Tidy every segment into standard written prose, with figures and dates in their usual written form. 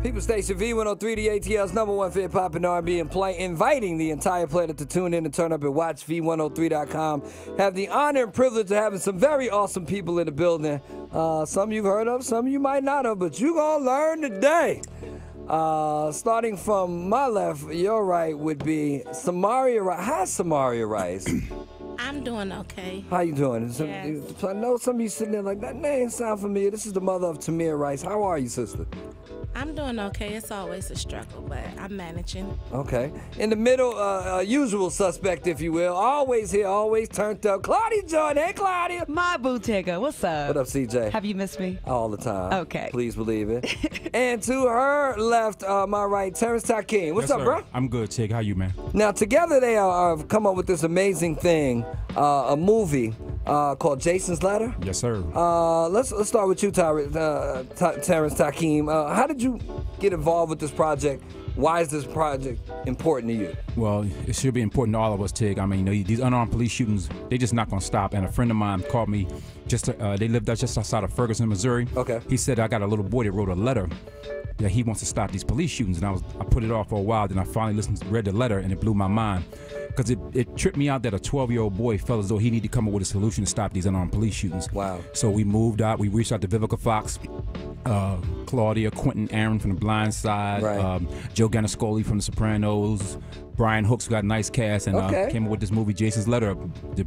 People Station V103, the ATL's #1 fit pop and R&B and play, inviting the entire planet to tune in and turn up and watch V103.com. Have the honor and privilege of having some very awesome people in the building. Some you've heard of, some you might not have, but you're going to learn today. Starting from my left, your right would be Samaria Rice. Hi, Samaria Rice. I'm doing okay. How you doing? Yes. I know some of you sitting there like, that name sound familiar. This is the mother of Tamir Rice. How are you, sister? I'm doing okay. It's always a struggle, but I'm managing. Okay. In the middle, usual suspect, if you will. Always here, always turned up. Claudia Jordan. Hey, Claudia. My boo Tigger. What's up? What up, CJ? Have you missed me? All the time. Okay. Please believe it. And to her left, my right, Terrance Tykeem. What's up, bro? I'm good, Tig. How you, man? Now, together they have come up with this amazing thing, a movie called Jason's Letter. Yes, sir. Let's start with you, Terrance Tykeem. How did you get involved with this project? Why is this project important to you? Well, it should be important to all of us, Tig. I mean, these unarmed police shootings, they just not gonna stop. And a friend of mine called me. They lived just outside of Ferguson, Missouri. Okay. He said, I got a little boy that wrote a letter that he wants to stop these police shootings, and I put it off for a while. Then I finally read the letter, and it blew my mind. Because it tripped me out that a 12-year-old boy felt as though he needed to come up with a solution to stop these unarmed police shootings. Wow. So we moved out. We reached out to Vivica Fox, Claudia, Quentin Aaron from The Blind Side, right. Joe Ganascoli from The Sopranos, Brian Hooks, who got a nice cast, and came up with this movie, Jason's Letter, to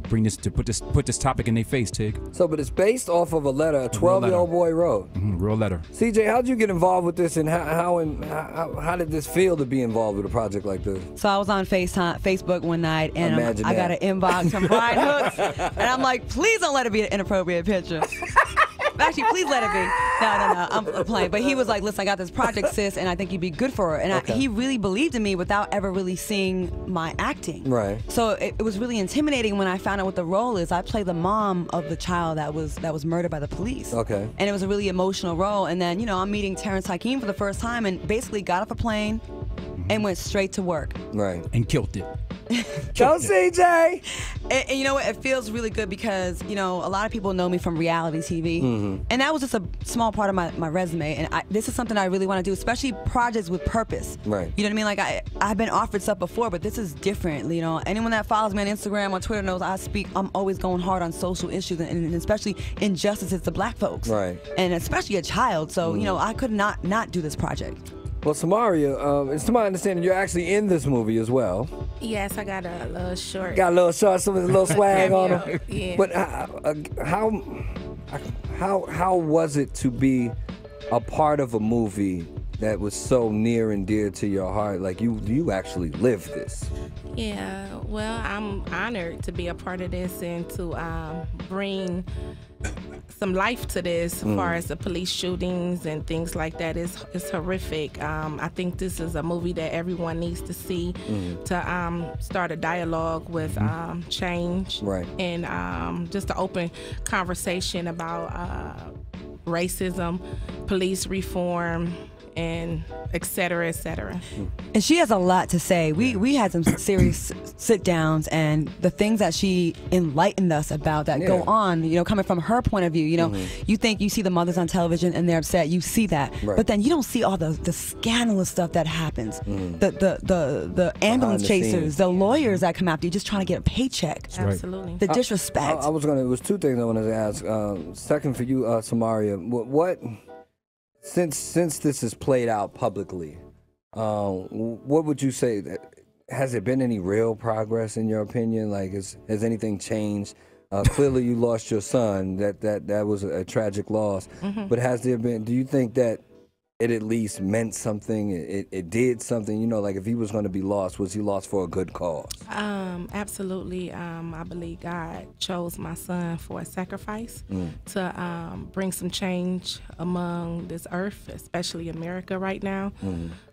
put this topic in their face, Tig. So, but it's based off of a letter a 12-year-old boy wrote. Real letter. CJ, how did you get involved with this, and how did this feel to be involved with a project like this? So I was on Facebook one night, and I got an inbox from Brian Hooks, and I'm like, please don't let it be an inappropriate picture. Actually, please let it be. No, I'm playing. But he was like, listen, I got this project, sis, and I think you'd be good for her. And he really believed in me without ever really seeing my acting. Right. So it was really intimidating when I found out what the role is. I play the mom of the child that was murdered by the police. Okay. And it was a really emotional role. And then, I'm meeting Terrance Tykeem for the first time and basically got off a plane and went straight to work. Right. And killed it. Go, CJ! And you know what? It feels really good because, a lot of people know me from reality TV. And that was just a small part of my resume. And this is something I really want to do, especially projects with purpose. Right. You know what I mean? Like, I've been offered stuff before, but this is different. Anyone that follows me on Instagram, on Twitter knows I'm always going hard on social issues and especially injustices to black folks. Right. And especially a child. So, I could not do this project. Well, Samaria, it's to my understanding you're actually in this movie as well. Yes, I got a little short. Got a little short, some little swag on him. Yeah. But how was it to be a part of a movie that was so near and dear to your heart? Like you actually lived this. Yeah. Well, I'm honored to be a part of this and to bring some life to this as far as the police shootings and things like that. It's horrific. I think this is a movie that everyone needs to see to start a dialogue with change, right. And just an open conversation about racism, police reform, and et cetera, et cetera. And she has a lot to say. We had some serious sit-downs, and the things that she enlightened us about that go on, coming from her point of view. You think you see the mothers on television and they're upset. You see that, but then you don't see all the scandalous stuff that happens. The ambulance chasers, the lawyers that come after you just trying to get a paycheck. Absolutely. The disrespect. It was two things I wanted to ask. Second for you, Samaria, what since this is played out publicly, what would you say? Has there been any real progress in your opinion? Like, has anything changed? Clearly, you lost your son. That was a tragic loss. But has there been? Do you think that it at least meant something? It did something. Like if he was going to be lost, was he lost for a good cause? Absolutely. I believe God chose my son for a sacrifice to bring some change among this earth, especially America right now.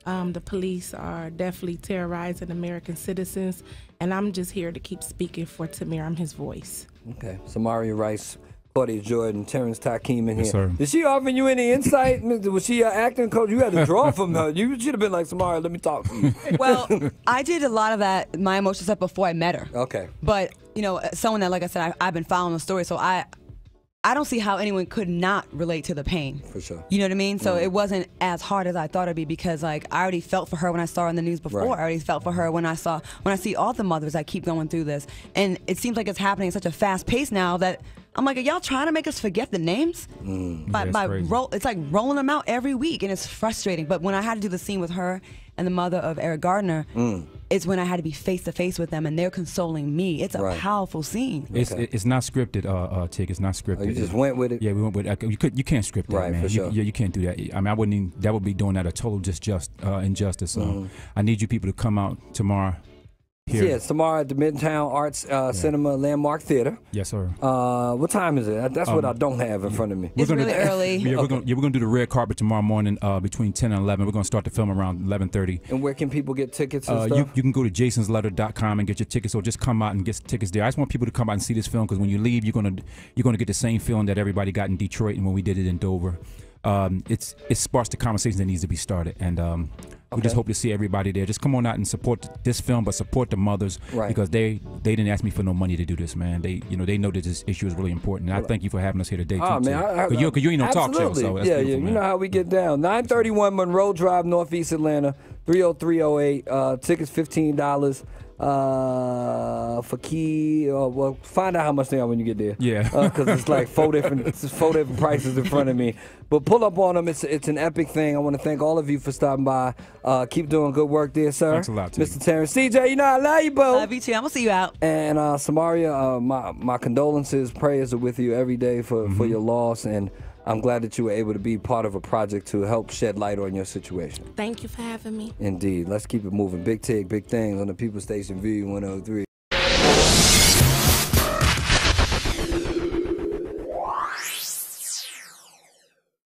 The police are definitely terrorizing American citizens, and I'm just here to keep speaking for Tamir. I'm his voice. Okay. Samaria Rice, Claudia Jordan, Terrance Tykeem in here. Yes, sir. Did she offer you any insight? Was she an acting coach? You had to draw from her. You should have been like, Samaria, let me talk to you. Well, I did a lot of that, my emotional stuff, before I met her. Okay. But, someone that, like I said, I've been following the story, so I don't see how anyone could not relate to the pain. For sure. You know what I mean? So it wasn't as hard as I thought it'd be, because like I already felt for her when I saw her in the news before. Right. I already felt for her when I see all the mothers that keep going through this. And it seems like it's happening at such a fast pace now that I'm like, are y'all trying to make us forget the names? It's like rolling them out every week, and it's frustrating. But when I had to do the scene with her and the mother of Eric Gardner, it's when I had to be face to face with them, and they're consoling me. It's a powerful scene. It's not scripted, Tig. It's not scripted. Oh, you just went with it. Yeah, we went with it. You can't script that, right, man. For sure. You can't do that. I mean, I wouldn't even, that would be doing that a total injustice. I need you people to come out tomorrow. Here. Yeah, tomorrow at the Midtown Arts Cinema Landmark Theater. Yes, sir. What time is it? That's what I don't have in front of me. It's really early. Yeah, we're gonna do the red carpet tomorrow morning between 10 and 11. We're gonna start the film around 11:30. And where can people get tickets and stuff? You can go to jasonsletter.com and get your tickets, or just come out and get tickets there. I just want people to come out and see this film, because when you leave, you're gonna get the same feeling that everybody got in Detroit and when we did it in Dover. It sparks the conversation that needs to be started, and we just hope to see everybody there. Just come on out and support this film, but support the mothers, because they didn't ask me for no money to do this, man. They know that this issue is really important, and I thank you for having us here today. Oh, too, man, because you ain't no talk show, so that's you know how we get down. 931 Monroe Drive, Northeast Atlanta, 30308. Tickets $15. For key, well, find out how much they are when you get there. Yeah, because it's like four different prices in front of me. But pull up on them. It's an epic thing. I want to thank all of you for stopping by. Keep doing good work there, sir. Thanks a lot, Mr. Terrance. CJ, you know I love you, bro. Love you too. I'm gonna see you out. And Samaria, my condolences. Prayers are with you every day for your loss, and I'm glad that you were able to be part of a project to help shed light on your situation. Thank you for having me. Indeed. Let's keep it moving. Big Tig, big things on the People Station V103.